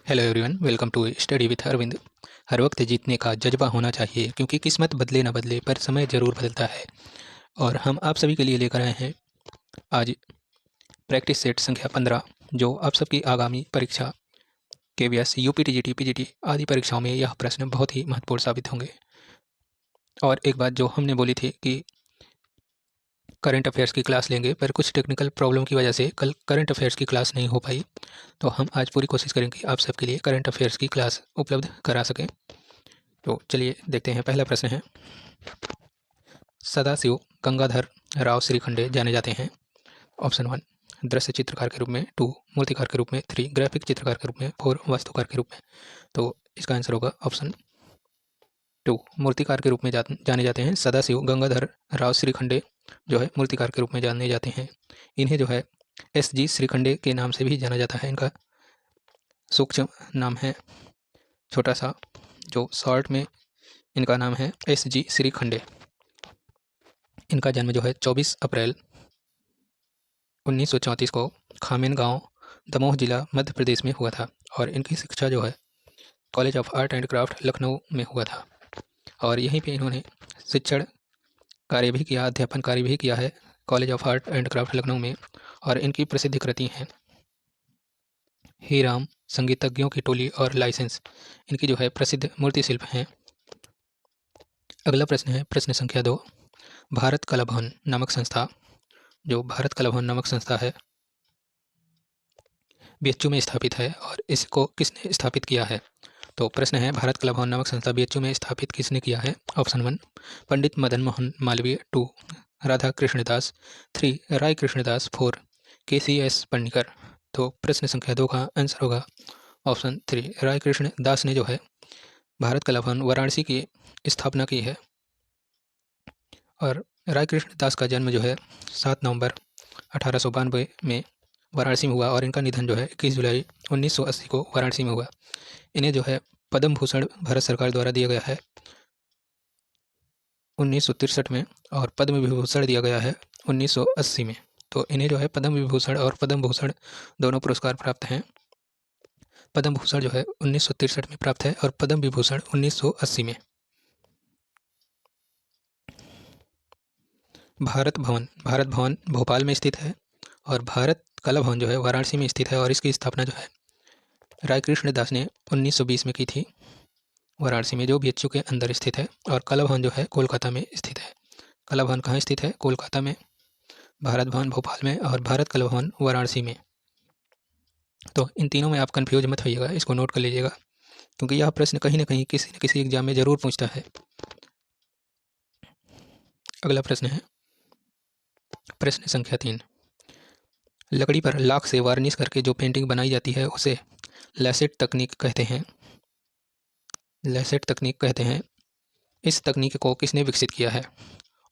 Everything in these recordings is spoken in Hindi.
Hello everyone, welcome to study with Arvind. हर वक्त जीतने का जज्बा होना चाहिए क्योंकि किस्मत बदले ना बदले पर समय ज़रूर बदलता है। और हम आप सभी के लिए लेकर आए हैं आज प्रैक्टिस सेट संख्या 15, जो आप सबकी आगामी परीक्षा केवीएस, यूपी टीजीटी, पीजीटी आदि परीक्षाओं में यह प्रश्न बहुत ही महत्वपूर्ण साबित होंगे। और एक बात जो हमने बोली थी कि करंट अफेयर्स की क्लास लेंगे, पर कुछ टेक्निकल प्रॉब्लम की वजह से कल करंट अफेयर्स की क्लास नहीं हो पाई। तो हम आज पूरी कोशिश करेंगे आप सबके लिए करंट अफेयर्स की क्लास उपलब्ध करा सकें। तो चलिए देखते हैं। पहला प्रश्न है, सदाशिव गंगाधर राव श्रीखंडे जाने जाते हैं। ऑप्शन 1 दृश्य चित्रकार के रूप में, 2 मूर्तिकार के रूप में, 3 ग्राफिक चित्रकार के रूप में, 4 वास्तुकार के रूप में। तो इसका आंसर होगा ऑप्शन 2, मूर्तिकार के रूप में जाने जाते हैं। सदाशिव गंगाधर राव श्रीखंडे जो है मूर्तिकार के रूप में जाने जाते हैं। इन्हें जो है SG श्रीखंडे के नाम से भी जाना जाता है। इनका सूक्ष्म नाम है छोटा सा, जो शॉर्ट में इनका नाम है SG श्रीखंडे। इनका जन्म जो है 24 अप्रैल 1934 को खामेन गांव, दमोह जिला, मध्य प्रदेश में हुआ था। और इनकी शिक्षा जो है college of art and craft Lucknow में हुआ था। और यहीं पे इन्होंने शिक्षण कार्य भी किया, अध्यापन कार्य भी किया है college of art and craft Lucknow में। और इनकी प्रसिद्ध कृति हैं ही राम, संगीतज्ञों की टोली और लाइसेंस। इनकी जो है प्रसिद्ध मूर्ति शिल्प हैं। अगला प्रश्न है प्रश्न संख्या 2, भारत कला भवन नामक संस्था, जो भारत कला भवन नामक संस्था है बीएचयू में स्थापित है, और इसको किसने स्थापित किया है? तो प्रश्न है, भारत कला भवन नामक संस्था बीएचयू में स्थापित किसने किया है? ऑप्शन 1 पंडित मदन मोहन मालवीय, 2 राधा कृष्णदास, 3 राय कृष्णदास, 4 KCS पन्नीकर। तो प्रश्न संख्या 2 का आंसर होगा ऑप्शन 3, राय कृष्ण दास ने जो है भारत कला भवन वाराणसी की स्थापना की है। और राय कृष्ण दास का जन्म जो है 7 नवंबर 1892 में वाराणसी में हुआ, और इनका निधन जो है 21 जुलाई 1980 को वाराणसी में हुआ। इन्हें जो है पद्म भूषण भारत सरकार द्वारा दिया गया है 1963 में, और पद्म विभूषण दिया गया है 1980 में। तो इन्हें जो है पद्म विभूषण और पद्म भूषण दोनों पुरस्कार प्राप्त हैं। पद्म भूषण जो है 1963 में प्राप्त है और पद्म विभूषण 1980 में। भारत भवन भोपाल में स्थित है, और भारत कला भवन जो है वाराणसी में स्थित है। और इसकी स्थापना जो है राय कृष्ण दास ने 1920 में की थी वाराणसी में, जो बीएचयू के अंदर स्थित है। और कला भवन जो है कोलकाता में स्थित है। कला भवन कहाँ स्थित है? कोलकाता में, भारत भवन भोपाल में, और भारत कला भवन वाराणसी में। तो इन तीनों में आप कन्फ्यूज मत होइएगा, इसको नोट कर लीजिएगा, क्योंकि यह प्रश्न कहीं ना कहीं किसी न किसी एग्जाम में जरूर पूछता है। अगला प्रश्न है प्रश्न संख्या 3, लकड़ी पर लाख से वार्निश करके जो पेंटिंग बनाई जाती है उसे लैसेट तकनीक कहते हैं। लैसेट तकनीक कहते हैं। इस तकनीक को किसने विकसित किया है?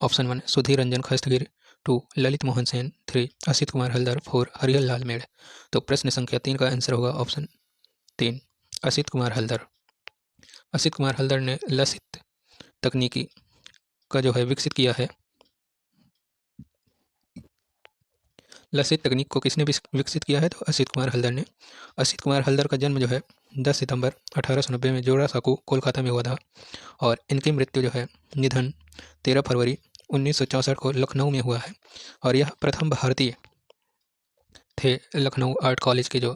ऑप्शन 1 सुधीर रंजन खस्तगिर, 2 ललित मोहन सेन, 3 असित कुमार हल्दर, 4 हरिहर लाल मेड़। तो प्रश्न संख्या 3 का आंसर होगा ऑप्शन 3 असित कुमार हल्दर। असित कुमार हल्दर ने लसित तकनीकी का जो है विकसित किया है। लसित तकनीक को किसने विकसित किया है? तो असित कुमार हल्दर ने। असित कुमार हल्दर का जन्म जो है 10 सितंबर 1890 में जोड़ा साकू कोलकाता में हुआ था। और इनकी मृत्यु जो है निधन 13 फरवरी 1964 को लखनऊ में हुआ है। और यह प्रथम भारतीय थे लखनऊ आर्ट कॉलेज के जो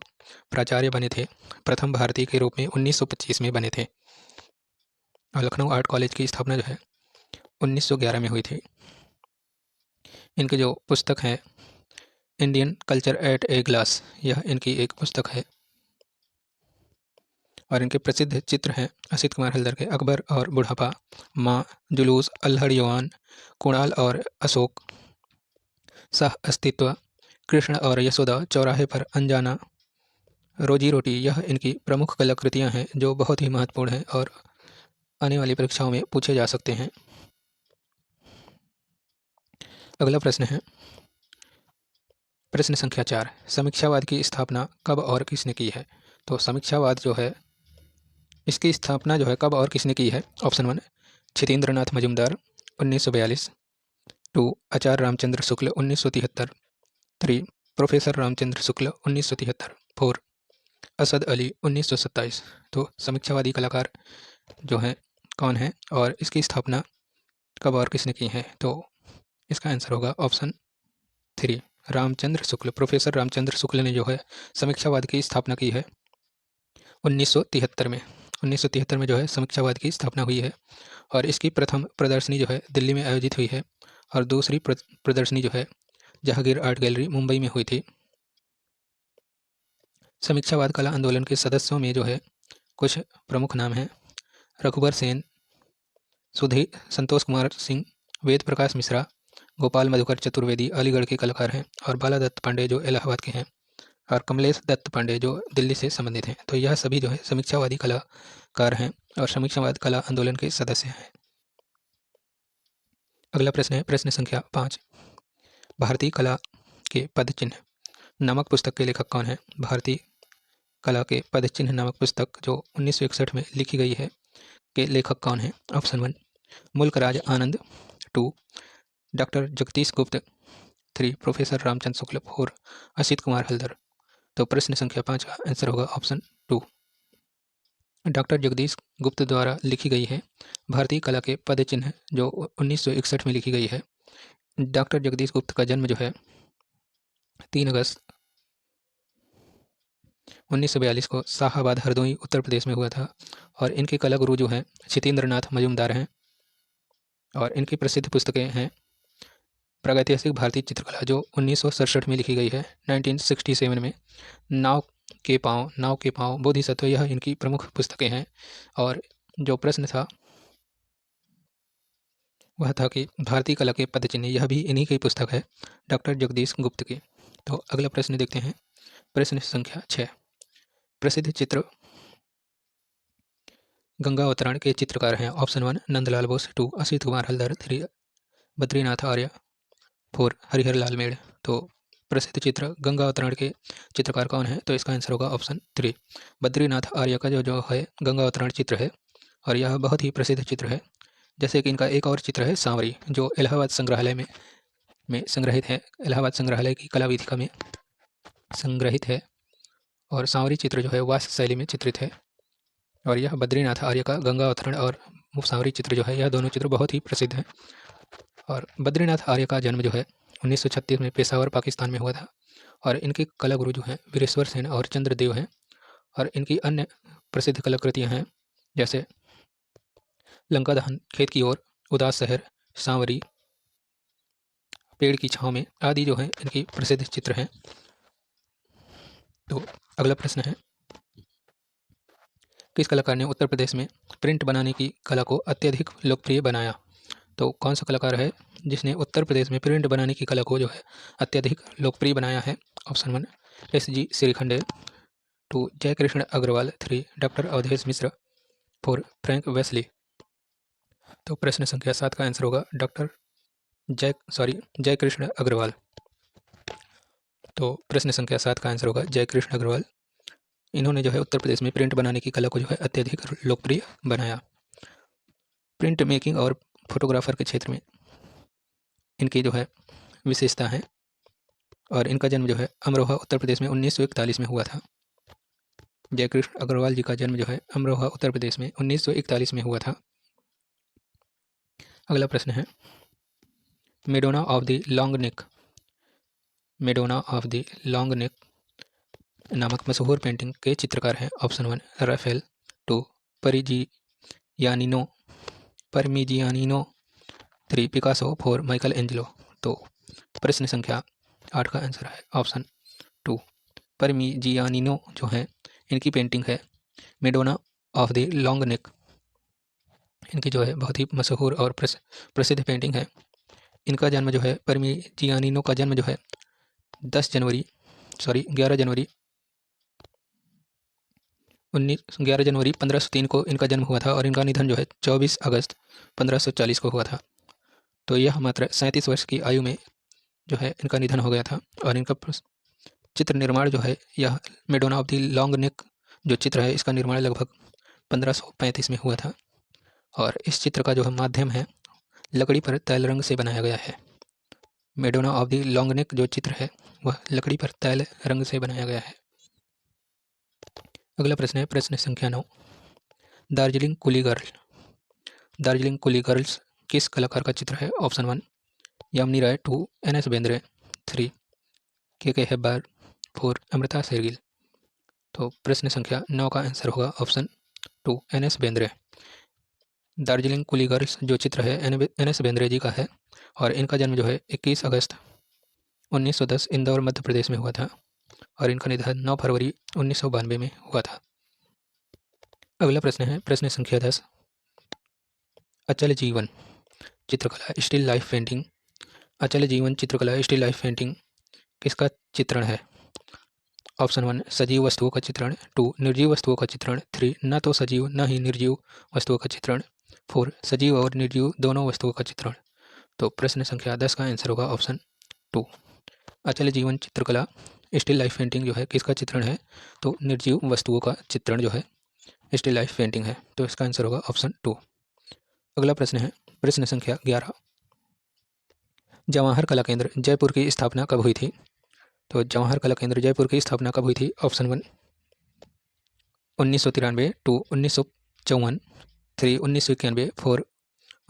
प्राचार्य बने थे, प्रथम भारतीय के रूप में 1925 में बने थे। और लखनऊ आर्ट कॉलेज की स्थापना जो है 1911 में हुई थी। इनके जो पुस्तक है Indian culture eight a glass, यह इनकी एक पुस्तक है। और इनके प्रसिद्ध चित्र हैं असित कुमार हल्दर के अकबर और बुढ़ापा, माँ, जुलूस, अल्हड़ जवान, कुणाल और अशोक, सह अस्तित्व, कृष्ण और यशोदा, चौराहे पर अनजाना, रोजी रोटी। यह इनकी प्रमुख कलाकृतियाँ हैं जो बहुत ही महत्वपूर्ण हैं और आने वाली परीक्षाओं में पूछे जा सकते हैं। अगला प्रश्न है प्रश्न संख्या 4, समीक्षावाद की स्थापना कब और किसने की है? तो समीक्षावाद जो है इसकी स्थापना जो है कब और किसने की है? ऑप्शन 1 क्षितेंद्रनाथ मजूमदार 1942, 2 आचार्य रामचंद्र शुक्ल 1973, 3 प्रोफेसर रामचंद्र शुक्ल 1973, 4 असद अली 1927। तो समीक्षावादी कलाकार जो हैं कौन है और इसकी स्थापना कब और किसने की है? तो इसका आंसर होगा ऑप्शन 3, रामचंद्र शुक्ल। प्रोफेसर रामचंद्र शुक्ल ने जो है समीक्षावाद की स्थापना की है 1973 में। 1973 में जो है समीक्षावाद की स्थापना हुई है और इसकी प्रथम प्रदर्शनी जो है दिल्ली में आयोजित हुई है और दूसरी प्रदर्शनी जो है जहांगीर आर्ट गैलरी मुंबई में हुई थी। समीक्षावाद कला आंदोलन के सदस्यों में जो है कुछ प्रमुख नाम हैं। रघुबर सेन, सुधीर, संतोष कुमार सिंह, वेद प्रकाश मिश्रा, गोपाल मधुकर चतुर्वेदी अलीगढ़ के कलाकार हैं और बाला दत्त पांडे जो इलाहाबाद के हैं और कमलेश दत्त पांडे जो दिल्ली से संबंधित हैं। तो यह सभी जो है समीक्षावादी कलाकार हैं और समीक्षावाद कला आंदोलन के सदस्य हैं। अगला प्रश्न है प्रश्न संख्या 5, भारतीय कला के पदचिन्ह नामक पुस्तक के लेखक कौन है? भारतीय कला के पदचिन्ह नामक पुस्तक जो 1961 में लिखी गई है के लेखक कौन है? ऑप्शन 1, मुल्कराज आनंद, 2, डॉक्टर जगदीश गुप्त, 3, प्रोफेसर रामचंद्र शुक्ल, 4, असित कुमार हल्दर। तो प्रश्न संख्या 5 का आंसर होगा ऑप्शन 2, डॉक्टर जगदीश गुप्त द्वारा लिखी गई है भारतीय कला के पदचिन्ह जो 1961 में लिखी गई है। डॉक्टर जगदीश गुप्त का जन्म जो है 3 अगस्त 1942 को शाहाबाद हरदोई उत्तर प्रदेश में हुआ था और इनके कला गुरु जो हैं क्षितेंद्र नाथ मजूमदार हैं और इनकी प्रसिद्ध पुस्तकें हैं प्रागैतिहासिक भारतीय चित्रकला जो 1967 में लिखी गई है 1967 में, नाव के पाँव, बोधिसत्व, यह इनकी प्रमुख पुस्तकें हैं। और जो प्रश्न था वह था कि भारतीय कला के पदचिन्ह, यह भी इन्हीं की पुस्तक है डॉक्टर जगदीश गुप्त की। तो अगला प्रश्न देखते हैं प्रश्न संख्या 6, प्रसिद्ध चित्र गंगा अवतरण के चित्रकार हैं। ऑप्शन 1, नंदलाल बोस, 2, असित कुमार हल्दर, 3, बद्रीनाथ आर्य, 4, हरिहर लाल मेड़। तो प्रसिद्ध चित्र गंगा अवतरण के चित्रकार कौन है? तो इसका आंसर होगा ऑप्शन 3, बद्रीनाथ आर्य का जो है गंगा अवतरण चित्र है और यह बहुत ही प्रसिद्ध चित्र है। जैसे कि इनका एक और चित्र है सांवरी जो इलाहाबाद संग्रहालय में संग्रहित है, इलाहाबाद संग्रहालय की कला वेदिका में संग्रहित है और सांवरी चित्र जो है वास्तु शैली में चित्रित है और यह बद्रीनाथ आर्य का गंगा अवतरण और सांवरी चित्र जो है यह दोनों चित्र बहुत ही प्रसिद्ध हैं। और बद्रीनाथ आर्य का जन्म जो है 1936 में पेशावर पाकिस्तान में हुआ था और इनके कला गुरु जो हैं वीरेश्वर सेन और चंद्रदेव हैं और इनकी अन्य प्रसिद्ध कलाकृतियाँ हैं जैसे लंका दहन, खेत की ओर, उदास शहर, सांवरी, पेड़ की छाँव में आदि जो हैं इनकी प्रसिद्ध चित्र हैं। तो अगला प्रश्न है किस कलाकार ने उत्तर प्रदेश में प्रिंट बनाने की कला को अत्यधिक लोकप्रिय बनाया? तो कौन सा कलाकार है जिसने उत्तर प्रदेश में प्रिंट बनाने की कला को जो है अत्यधिक लोकप्रिय बनाया है? Option 1, SG Shrikhande, 2, Jaikrishna Agarwal, 3, doctor Awadhesh Mishra, 4, Frank Wesley. तो प्रश्न संख्या 7 का आंसर होगा डॉक्टर जयकृष्ण अग्रवाल। तो प्रश्न संख्या 7 का आंसर होगा जयकृष्ण अग्रवाल। इन्होंने जो है उत्तर प्रदेश में प्रिंट बनाने की कला को जो है अत्यधिक लोकप्रिय बनाया। प्रिंट मेकिंग और फोटोग्राफर के क्षेत्र में इनकी जो है विशेषता है और इनका जन्म जो है अमरोहा उत्तर प्रदेश में 1941 में हुआ था। जयकृष्ण अग्रवाल जी का जन्म जो है अमरोहा उत्तर प्रदेश में 1941 में हुआ था। अगला प्रश्न है Madonna of the long neck, Madonna of the long neck नामक मशहूर पेंटिंग के चित्रकार हैं। Option 1, Raphael, 2, Parmigianino, 3, Picasso, 4, Michelangelo. तो प्रश्न संख्या 8 का आंसर है ऑप्शन 2, परमिजियानिनो जो है इनकी पेंटिंग है मेडोना ऑफ द लॉन्ग नेक। इनकी जो है बहुत ही मशहूर और प्रसिद्ध पेंटिंग है। इनका जन्म जो है परमिजियानिनो का जन्म जो है 11 जनवरी 1503 को इनका जन्म हुआ था और इनका निधन जो है 24 अगस्त 1540 को हुआ था। तो यह मात्र 37 वर्ष की आयु में जो है इनका निधन हो गया था और इनका चित्र निर्माण जो है यह मेडोना ऑफ द लॉन्ग नेक जो चित्र है इसका निर्माण लगभग 1535 में हुआ था और इस चित्र का जो है माध्यम है लकड़ी पर तैल रंग से बनाया गया है। मेडोना ऑफ द लॉन्ग नेक जो चित्र है वह लकड़ी पर तैल रंग से बनाया गया है। अगला प्रश्न है प्रश्न संख्या 9। दार्जिलिंग कुली गर्ल्स किस कलाकार का चित्र है? ऑप्शन 1 यामिनी राय, 2 एन.एस. बेंद्रे, 3 के हेब्बार, 4 अमृता शेरगिल। तो प्रश्न संख्या 9 का आंसर होगा ऑप्शन 2 एन.एस. बेंद्रे। दार्जिलिंग कुली गर्ल्स जो चित्र है एन.एस. बेंद्रे जी का है और इनका जन्म जो है 21 अगस्त 1910 इंदौर मध्य प्रदेश में हुआ था और इनका निधन 9 फरवरी 1992 में हुआ था। अगला प्रश्न है प्रश्न संख्या 10। अचल जीवन चित्रकला स्टिल लाइफ पेंटिंग। अचल जीवन चित्रकला स्टिल लाइफ पेंटिंग किसका चित्रण है? ऑप्शन 1 सजीव वस्तुओं का चित्रण, 2 निर्जीव वस्तुओं का चित्रण, 3 न तो सजीव न ही निर्जीव वस्तुओं का चित्रण, 4 सजीव और निर्जीव दोनों वस्तुओं का चित्रण। तो प्रश्न संख्या 10 का आंसर होगा ऑप्शन 2। अचल जीवन चित्रकला स्टिल लाइफ पेंटिंग जो है किसका चित्रण है? तो निर्जीव वस्तुओं का चित्रण जो है स्टिल लाइफ पेंटिंग है। तो इसका आंसर होगा ऑप्शन 2। अगला प्रश्न है प्रश्न संख्या 11। जवाहर कला केंद्र जयपुर की स्थापना कब हुई थी? तो जवाहर कला केंद्र जयपुर की स्थापना कब हुई थी? ऑप्शन 1 1993, 2 1954, 3 1991, 4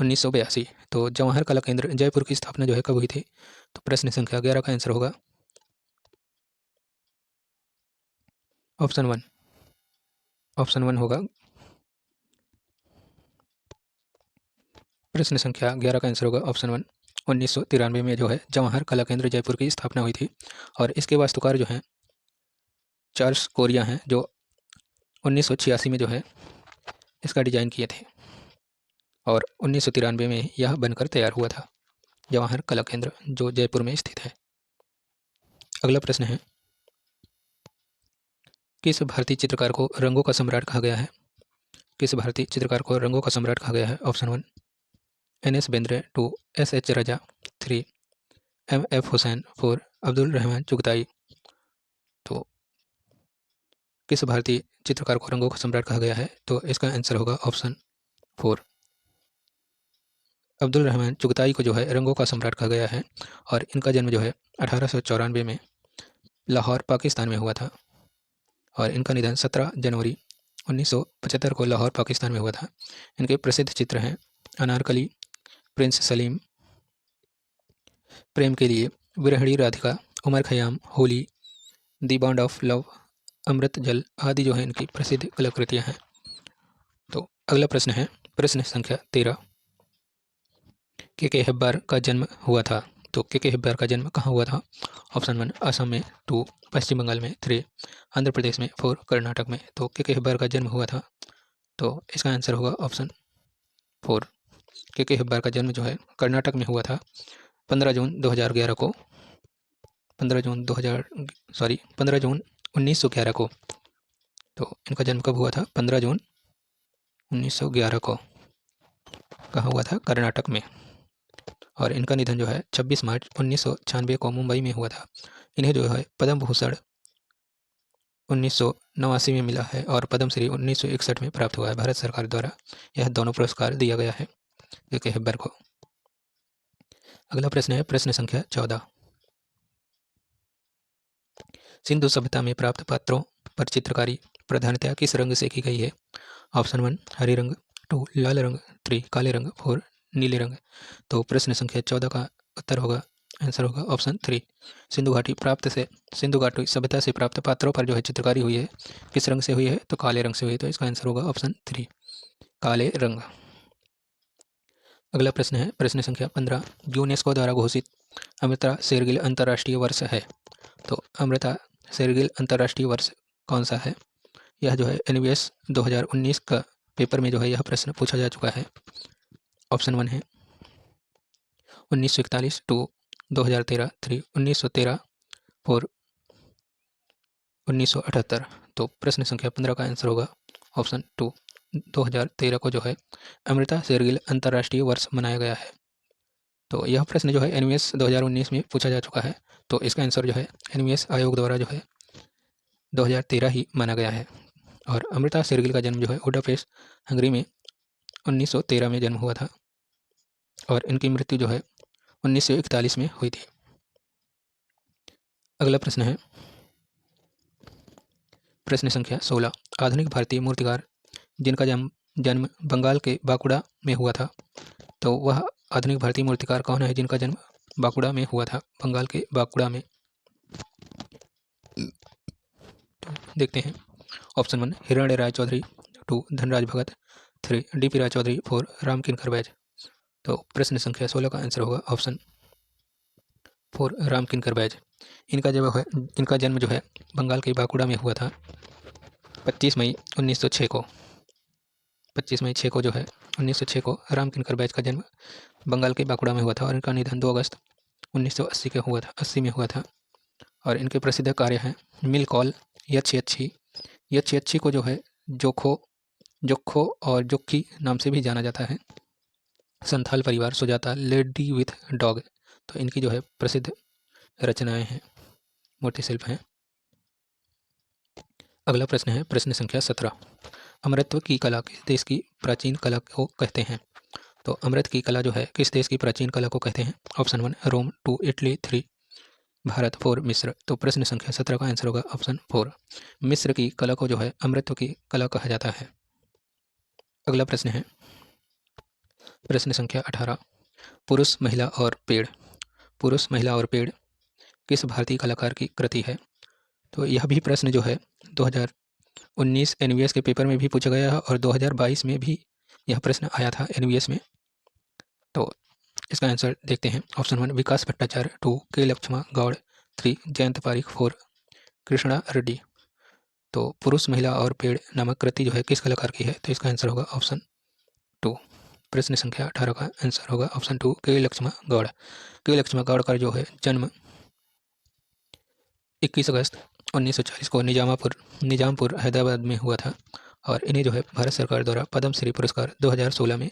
1982। तो जवाहर कला केंद्र जयपुर की स्थापना जो है कब हुई थी? तो प्रश्न संख्या 11 का आंसर होगा ऑप्शन 1। ऑप्शन 1 होगा प्रश्न संख्या 11 का आंसर होगा ऑप्शन 1। 1993 में जो है जवाहर कला केंद्र जयपुर की स्थापना हुई थी और इसके वास्तुकार जो हैं चार्ल्स कोरिया हैं जो 1986 में जो है इसका डिजाइन किए थे और 1993 में यह बनकर तैयार हुआ था जवाहर कला केंद्र जो जयपुर में स्थित है। अगला प्रश्न है किस भारतीय चित्रकार को रंगों का सम्राट कहा गया है? किस भारतीय चित्रकार को रंगों का सम्राट कहा गया है? Option 1 N S. Bendre, 2 S H. Raja, 3 M F. Husain, 4 Abdul Rahman Chughtai. तो किस भारतीय चित्रकार को रंगों का सम्राट कहा गया है? तो इसका आंसर होगा ऑप्शन 4 अब्दुल रहमान चुगताई को जो है रंगों का सम्राट कहा गया है और इनका जन्म जो है 1894 में लाहौर पाकिस्तान में हुआ था और इनका निधन 17 जनवरी 1975 को लाहौर पाकिस्तान में हुआ था। इनके प्रसिद्ध चित्र हैं अनारकली, प्रिंस सलीम, प्रेम के लिए, विरहणी राधिका, उमर खयाम, होली, दी बॉन्ड ऑफ लव, अमृत जल आदि जो है इनकी प्रसिद्ध कलाकृतियाँ हैं। तो अगला प्रश्न है प्रश्न संख्या 13। के हेब्बार का जन्म हुआ था? तो के हेब्बार का जन्म कहाँ हुआ था? ऑप्शन 1 असम में, 2 पश्चिम बंगाल में, 3 आंध्र प्रदेश में, 4 कर्नाटक में। तो के हेब्बार का जन्म हुआ था तो इसका आंसर होगा ऑप्शन 4। के हेब्बार का जन्म जो है कर्नाटक में हुआ था 15 जून 2011 को 15 जून 1911 को। तो इनका जन्म कब हुआ था? 15 जून 1911 को। कहाँ हुआ था? कर्नाटक में। और इनका निधन जो है 26 मार्च 1996 को मुंबई में हुआ था। इन्हें जो है पद्म भूषण 1989 में मिला है और पद्म श्री 1961 में प्राप्त हुआ है। भारत सरकार द्वारा यह दोनों पुरस्कार दिया गया है के हेब्बर को। अगला प्रश्न है प्रश्न संख्या 14। सिंधु सभ्यता में प्राप्त पात्रों पर चित्रकारी प्रधानतया किस रंग से की गई है? ऑप्शन 1 हरे रंग, 2 लाल रंग, 3 काले रंग, 4 नीले रंग। तो प्रश्न संख्या 14 का उत्तर होगा आंसर होगा ऑप्शन 3। सिंधु घाटी सभ्यता से प्राप्त पात्रों पर जो है चित्रकारी हुई है किस रंग से हुई है? तो काले रंग से हुई है। तो इसका आंसर होगा ऑप्शन 3 काले रंग। अगला प्रश्न है प्रश्न संख्या 15। यूनेस्को द्वारा घोषित अमृता शेरगिल अंतर्राष्ट्रीय वर्ष है। तो अमृता शेरगिल अंतर्राष्ट्रीय वर्ष कौन सा है? यह जो है एनवीएस 2019 का पेपर में जो है यह प्रश्न पूछा जा चुका है। ऑप्शन 1 है 1941, 2 2013, 3 1913, 4 1978। तो प्रश्न संख्या 15 का आंसर होगा ऑप्शन 2 2013 को जो है अमृता शेरगिल अंतर्राष्ट्रीय वर्ष मनाया गया है। तो यह प्रश्न जो है एनवीएस 2019 में पूछा जा चुका है। तो इसका आंसर जो है एनवीएस आयोग द्वारा जो है 2013 ही माना गया है। और अमृता शेरगिल का जन्म जो है बुडापेस्ट हंगरी में 1913 में जन्म हुआ था और इनकी मृत्यु जो है 1941 में हुई थी। अगला प्रश्न है प्रश्न संख्या 16। आधुनिक भारतीय मूर्तिकार जिनका जन्म बंगाल के बांकुड़ा में हुआ था, तो वह आधुनिक भारतीय मूर्तिकार कौन है जिनका जन्म बांकुड़ा में हुआ था, बंगाल के बांकुड़ा में? तो देखते हैं। ऑप्शन 1 हिरण्य राय चौधरी, 2 धनराज भगत, 3 डी.पी. राय चौधरी, 4 राम किंकर बैज। तो प्रश्न संख्या 16 का आंसर होगा ऑप्शन 4 राम किंकर बैज। इनका जन्म जो है बंगाल के बांकुड़ा में हुआ था 25 मई 1906 को। 25 मई 6 को जो है 1906 को राम किंकर बैज का जन्म बंगाल के बांकुड़ा में हुआ था और इनका निधन 2 अगस्त 1980 के हुआ था 80 में हुआ था। और इनके प्रसिद्ध कार्य हैं मिल कॉल, यक्षी। यक्षी को जो है जोखो और जोखी नाम से भी जाना जाता है। संथाल परिवार, सुजाता, लेडी विथ डॉग। तो इनकी जो है प्रसिद्ध रचनाएं हैं, मूर्ति शिल्प हैं। अगला प्रश्न है प्रश्न संख्या 17। अमृतत्व की कला किस देश की प्राचीन कला को कहते हैं? तो अमृत की कला जो है किस देश की प्राचीन कला को कहते हैं? ऑप्शन 1 रोम, 2 इटली, 3 भारत, 4 मिस्र। तो प्रश्न संख्या 17 का आंसर होगा ऑप्शन 4 मिस्र की कला को जो है अमृतत्व की कला कहा जाता है। अगला प्रश्न है प्रश्न संख्या 18। पुरुष, महिला और पेड़। पुरुष, महिला और पेड़ किस भारतीय कलाकार की कृति है? तो यह भी प्रश्न जो है 2019 एनवीएस के पेपर में भी पूछा गया है और 2022 में भी यह प्रश्न आया था एनवीएस में। तो इसका आंसर देखते हैं। ऑप्शन 1 विकास भट्टाचार्य, 2 के लक्ष्मण गौड़, 3 जयंत पारिक, 4 कृष्णा रेड्डी। तो पुरुष, महिला और पेड़ नामक कृति जो है किस कलाकार की है? तो इसका आंसर होगा ऑप्शन 2। प्रश्न संख्या 18 का आंसर होगा ऑप्शन 2 के लक्ष्मण गौड़। के लक्ष्मण गौड़ का जो है जन्म 21 अगस्त 1940 को निजामपुर हैदराबाद में हुआ था और इन्हें जो है भारत सरकार द्वारा पद्म श्री पुरस्कार 2016 में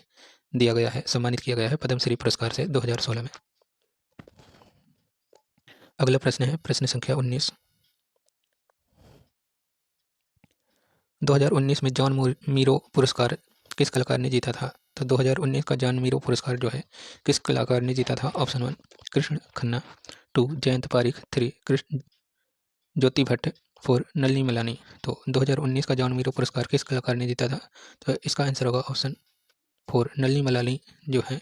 दिया गया है, सम्मानित किया गया है पद्म श्री पुरस्कार से 2016 में। अगला प्रश्न है प्रश्न संख्या 19। 2019 में जॉन मीरो पुरस्कार किस कलाकार ने जीता था? तो 2019 का जॉन मीरो पुरस्कार जो है किस कलाकार ने जीता था? ऑप्शन 1 कृष्ण खन्ना, 2 जयंत पारिक, 3 कृष्ण ज्योति भट्ट, 4 नलिनी मलानी। तो 2019 का जॉन मीरो पुरस्कार किस कलाकार ने जीता था? तो इसका आंसर होगा ऑप्शन 4 नलिनी मलानी जो है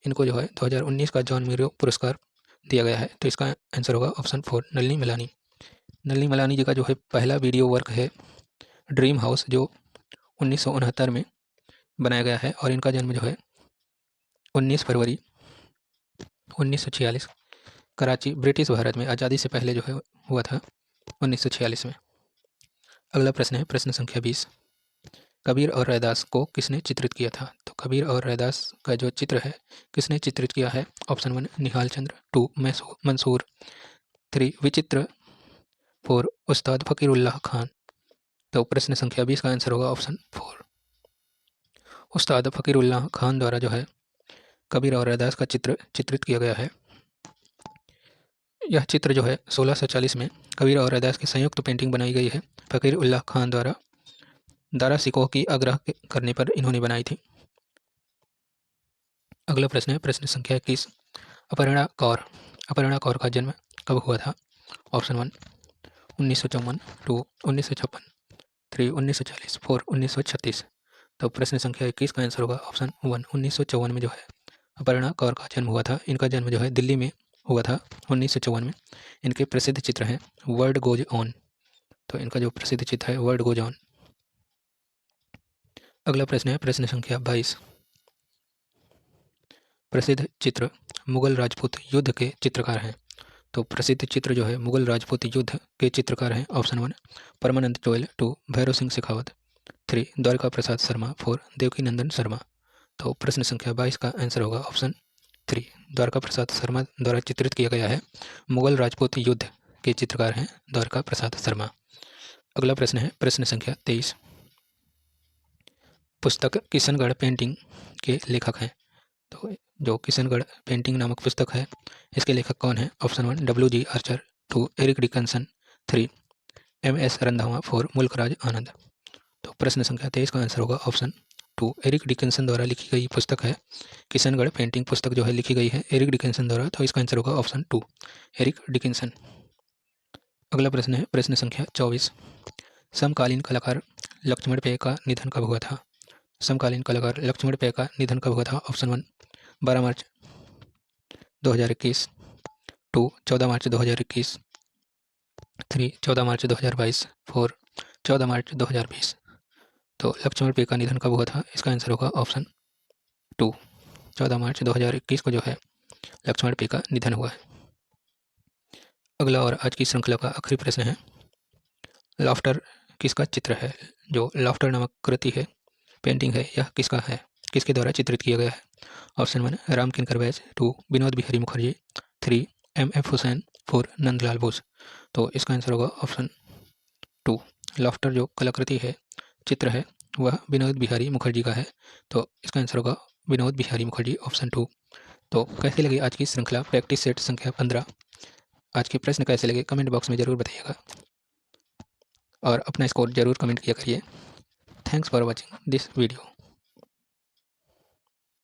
इनको जो है 2019 का जॉन मीरो पुरस्कार दिया गया है। तो इसका आंसर होगा ऑप्शन 4 नलिनी मलानी। नलिनी मलानी जी का जो है पहला वीडियो वर्क है ड्रीम हाउस जो 1969 में बनाया गया है और इनका जन्म जो है 19 फरवरी 1946 कराची ब्रिटिश भारत में आज़ादी से पहले जो है हुआ था 1946 में। अगला प्रश्न है प्रश्न संख्या 20। कबीर और रैदास को किसने चित्रित किया था? तो कबीर और रैदास का जो चित्र है किसने चित्रित किया है? ऑप्शन 1 निहाल चंद्र, 2 मंसूर, 3 विचित्र, 4 उस्ताद फकीरुल्लाह खान। तो प्रश्न संख्या 20 का आंसर होगा ऑप्शन 4 उस्ताद फकीरुल्लाह खान द्वारा जो है कबीर और रैदास का चित्र चित्रित किया गया है। यह चित्र जो है 1640 में कबीर और रैदास की संयुक्त पेंटिंग बनाई गई है। फकीर उल्लाह खान द्वारा दारा सिकोह की आग्रह करने पर इन्होंने बनाई थी। अगला प्रश्न है प्रश्न संख्या 21। अपर्णा कौर का जन्म कब हुआ था? ऑप्शन 1 1954, 2 1956, 3 1940, 4 1936। तो प्रश्न संख्या 21 का आंसर होगा ऑप्शन 1 1954 में जो है अपर्णा कौर का जन्म हुआ था। इनका जन्म जो है दिल्ली में हुआ था 1954 में। इनके प्रसिद्ध चित्र हैं वर्ल्ड गोज ऑन। तो इनका जो प्रसिद्ध चित्र है वर्ल्ड गोज ऑन। अगला प्रश्न है प्रश्न संख्या 22। प्रसिद्ध चित्र मुगल राजपूत युद्ध के चित्रकार हैं। तो प्रसिद्ध चित्र जो है मुगल राजपूत युद्ध के चित्रकार हैं। ऑप्शन 1 परमानंद टोयल, 2 भैरव सिंह शेखावत, 3 द्वारका प्रसाद शर्मा, 4 देवकी नंदन शर्मा। तो प्रश्न संख्या 22 का आंसर होगा ऑप्शन 3 द्वारका प्रसाद शर्मा द्वारा चित्रित किया गया है। मुगल राजपूत युद्ध के चित्रकार हैं द्वारका प्रसाद शर्मा। अगला प्रश्न है प्रश्न संख्या 23। पुस्तक किशनगढ़ पेंटिंग के लेखक हैं। तो जो किशनगढ़ पेंटिंग नामक पुस्तक है इसके लेखक कौन है? Option 1 WG Archer, 2 Eric Dickinson, 3 MS Randhawa, 4 Mulk Raj Anand. तो प्रश्न संख्या 23 का आंसर होगा ऑप्शन 2 एरिक डिकन्सन द्वारा लिखी गई पुस्तक है। किशनगढ़ पेंटिंग पुस्तक जो है लिखी गई है एरिक डिकन्सन द्वारा। तो इसका आंसर होगा ऑप्शन 2 एरिक डिकन्सन। अगला प्रश्न है प्रश्न संख्या 24। समकालीन कलाकार लक्ष्मण पे का निधन कब हुआ था? समकालीन कलाकार लक्ष्मण पे का निधन कब हुआ था? ऑप्शन 1 12 मार्च 2021, 2 14 मार्च 2021, 3 14 मार्च 2022, 4 14 मार्च 2020। तो लक्ष्मण पे का निधन कब हुआ था? इसका आंसर होगा ऑप्शन 2 14 मार्च 2021 को जो है लक्ष्मण पे का निधन हुआ है। अगला और आज की श्रृंखला का आखिरी प्रश्न है, लाफ्टर किसका चित्र है? जो लाफ्टर नामक कृति है, पेंटिंग है, यह किसका है, किसके द्वारा चित्रित किया गया है? ऑप्शन 1 राम किंकर बैज, 2 विनोद बिहारी मुखर्जी, 3 M.F. हुसैन, 4 नंदलाल बोस। तो इसका आंसर होगा ऑप्शन 2। लाफ्टर जो कलाकृति है, चित्र है, वह विनोद बिहारी मुखर्जी का है। तो इसका आंसर होगा विनोद बिहारी मुखर्जी, ऑप्शन 2। तो कैसे लगी आज की श्रृंखला प्रैक्टिस सेट संख्या 15? आज के प्रश्न कैसे लगे कमेंट बॉक्स में ज़रूर बताइएगा और अपना स्कोर जरूर कमेंट किया करिए। Thanks for watching this video.